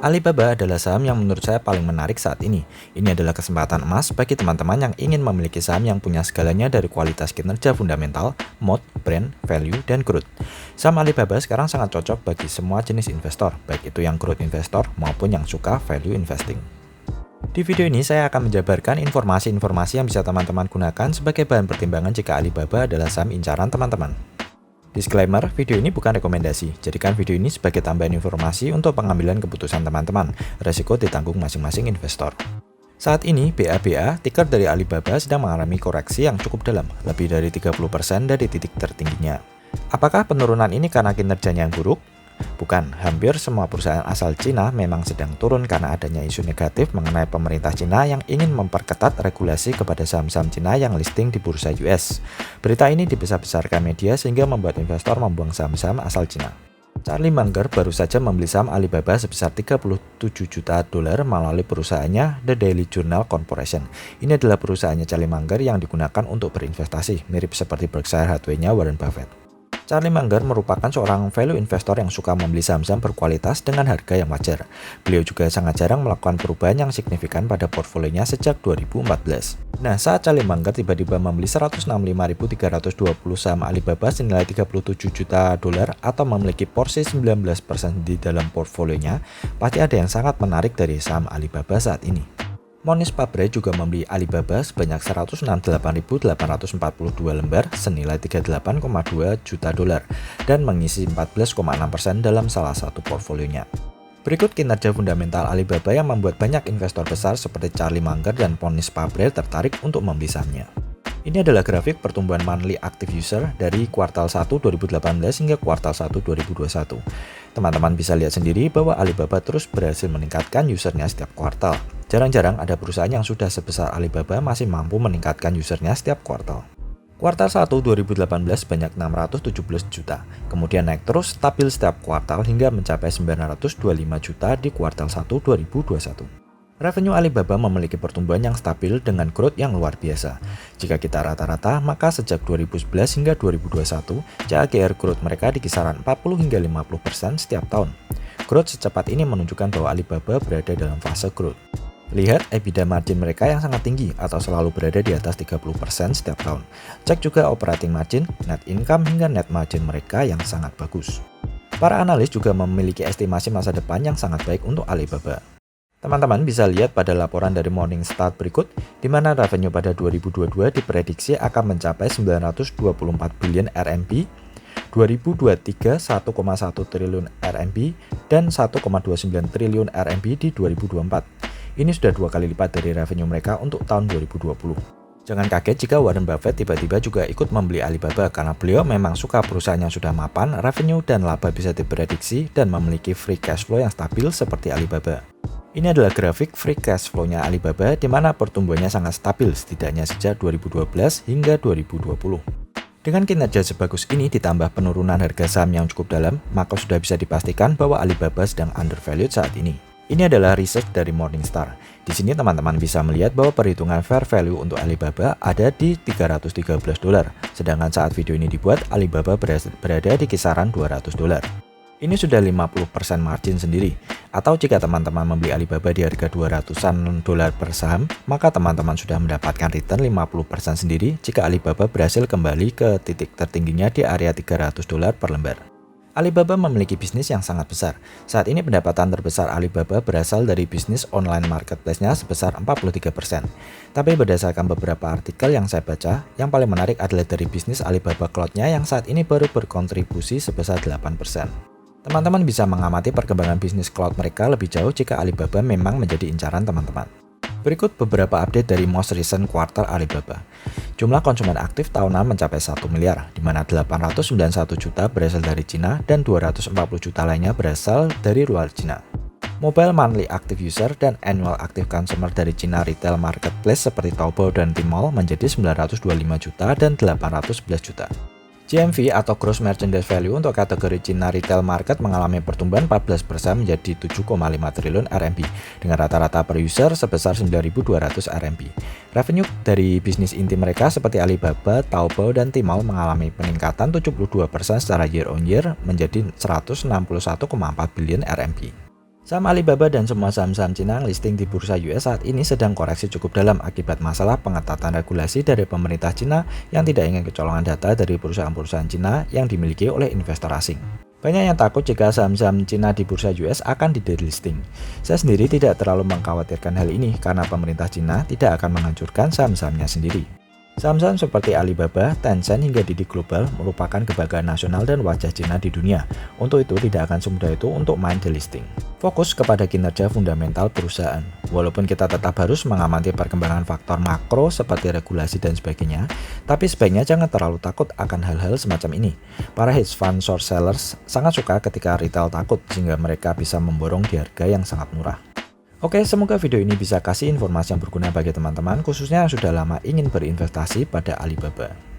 Alibaba adalah saham yang menurut saya paling menarik saat ini. Ini adalah kesempatan emas bagi teman-teman yang ingin memiliki saham yang punya segalanya dari kualitas kinerja fundamental, moat, brand, value, dan growth. Saham Alibaba sekarang sangat cocok bagi semua jenis investor, baik itu yang growth investor maupun yang suka value investing. Di video ini saya akan menjabarkan informasi-informasi yang bisa teman-teman gunakan sebagai bahan pertimbangan jika Alibaba adalah saham incaran teman-teman. Disclaimer, video ini bukan rekomendasi. Jadikan video ini sebagai tambahan informasi untuk pengambilan keputusan teman-teman. Resiko ditanggung masing-masing investor. Saat ini, BABA, ticker dari Alibaba sedang mengalami koreksi yang cukup dalam, lebih dari 30% dari titik tertingginya. Apakah penurunan ini karena kinerjanya yang buruk? Bukan, hampir semua perusahaan asal Cina memang sedang turun karena adanya isu negatif mengenai pemerintah Cina yang ingin memperketat regulasi kepada saham-saham Cina yang listing di bursa US. Berita ini dibesar-besarkan media sehingga membuat investor membuang saham-saham asal Cina. Charlie Munger baru saja membeli saham Alibaba sebesar 37 juta dolar melalui perusahaannya The Daily Journal Corporation. Ini adalah perusahaannya Charlie Munger yang digunakan untuk berinvestasi, mirip seperti Berkshire Hathaway-nya Warren Buffett. Charlie Munger merupakan seorang value investor yang suka membeli saham-saham berkualitas dengan harga yang wajar. Beliau juga sangat jarang melakukan perubahan yang signifikan pada portfolionya sejak 2014. Nah, saat Charlie Munger tiba-tiba membeli 165.320 saham Alibaba senilai 37 juta dolar atau memiliki porsi 19% di dalam portfolionya, pasti ada yang sangat menarik dari saham Alibaba saat ini. Monish Pabrai juga membeli Alibaba sebanyak 168.842 lembar senilai 38,2 juta dolar dan mengisi 14,6% dalam salah satu portfolionya. Berikut kinerja fundamental Alibaba yang membuat banyak investor besar seperti Charlie Munger dan Monish Pabrai tertarik untuk membeli sahamnya. Ini adalah grafik pertumbuhan monthly active user dari kuartal 1 2018 hingga kuartal 1 2021. Teman-teman bisa lihat sendiri bahwa Alibaba terus berhasil meningkatkan usernya setiap kuartal. Jarang-jarang ada perusahaan yang sudah sebesar Alibaba masih mampu meningkatkan usernya setiap kuartal. Kuartal 1 2018 banyak 617 juta, kemudian naik terus stabil setiap kuartal hingga mencapai 925 juta di kuartal 1 2021. Revenue Alibaba memiliki pertumbuhan yang stabil dengan growth yang luar biasa. Jika kita rata-rata, maka sejak 2011 hingga 2021, CAGR growth mereka di kisaran 40 hingga 50% setiap tahun. Growth secepat ini menunjukkan bahwa Alibaba berada dalam fase growth. Lihat EBITDA margin mereka yang sangat tinggi atau selalu berada di atas 30% setiap tahun. Cek juga operating margin, net income hingga net margin mereka yang sangat bagus. Para analis juga memiliki estimasi masa depan yang sangat baik untuk Alibaba. Teman-teman bisa lihat pada laporan dari Morningstar berikut, di mana revenue pada 2022 diprediksi akan mencapai 924 billion RMB, 2023 1,1 triliun RMB, dan 1,29 triliun RMB di 2024. Ini sudah 2 kali lipat dari revenue mereka untuk tahun 2020. Jangan kaget jika Warren Buffett tiba-tiba juga ikut membeli Alibaba karena beliau memang suka perusahaan yang sudah mapan, revenue dan laba bisa diprediksi dan memiliki free cash flow yang stabil seperti Alibaba. Ini adalah grafik free cash flow-nya Alibaba di mana pertumbuhannya sangat stabil setidaknya sejak 2012 hingga 2020. Dengan kinerja sebagus ini ditambah penurunan harga saham yang cukup dalam, maka sudah bisa dipastikan bahwa Alibaba sedang undervalued saat ini. Ini adalah research dari Morningstar. Di sini teman-teman bisa melihat bahwa perhitungan fair value untuk Alibaba ada di 313 dolar, sedangkan saat video ini dibuat Alibaba berada di kisaran 200 dolar. Ini sudah 50% margin sendiri. Atau jika teman-teman membeli Alibaba di harga 200-an dolar per saham, maka teman-teman sudah mendapatkan return 50% sendiri jika Alibaba berhasil kembali ke titik tertingginya di area 300 dolar per lembar. Alibaba memiliki bisnis yang sangat besar. Saat ini pendapatan terbesar Alibaba berasal dari bisnis online marketplace-nya sebesar 43%. Tapi berdasarkan beberapa artikel yang saya baca, yang paling menarik adalah dari bisnis Alibaba Cloud-nya yang saat ini baru berkontribusi sebesar 8%. Teman-teman bisa mengamati perkembangan bisnis cloud mereka lebih jauh jika Alibaba memang menjadi incaran teman-teman. Berikut beberapa update dari most recent quarter Alibaba. Jumlah konsumen aktif tahunan mencapai 1 miliar, di mana 891 juta berasal dari Cina dan 240 juta lainnya berasal dari luar Cina. Mobile monthly active user dan annual active consumer dari Cina retail marketplace seperti Taobao dan Tmall menjadi 925 juta dan 811 juta. GMV atau Gross Merchandise Value untuk kategori Cina Retail Market mengalami pertumbuhan 14% menjadi 7,5 triliun RMB dengan rata-rata per user sebesar 9.200 RMB. Revenue dari bisnis inti mereka seperti Alibaba, Taobao, dan Tmall mengalami peningkatan 72% secara year on year menjadi 161,4 billion RMB. Saham Alibaba dan semua saham-saham Cina yang listing di bursa US saat ini sedang koreksi cukup dalam akibat masalah pengetatan regulasi dari pemerintah Cina yang tidak ingin kecolongan data dari perusahaan-perusahaan Cina yang dimiliki oleh investor asing. Banyak yang takut jika saham-saham Cina di bursa US akan di-delisting. Saya sendiri tidak terlalu mengkhawatirkan hal ini karena pemerintah Cina tidak akan menghancurkan saham-sahamnya sendiri. Saham-saham seperti Alibaba, Tencent, hingga Didi Global merupakan kebanggaan nasional dan wajah Cina di dunia. Untuk itu tidak akan semudah itu untuk main delisting. Fokus kepada kinerja fundamental perusahaan. Walaupun kita tetap harus mengamati perkembangan faktor makro seperti regulasi dan sebagainya, tapi sebaiknya jangan terlalu takut akan hal-hal semacam ini. Para hedge fund short sellers sangat suka ketika retail takut sehingga mereka bisa memborong di harga yang sangat murah. Oke, semoga video ini bisa kasih informasi yang berguna bagi teman-teman, khususnya yang sudah lama ingin berinvestasi pada Alibaba.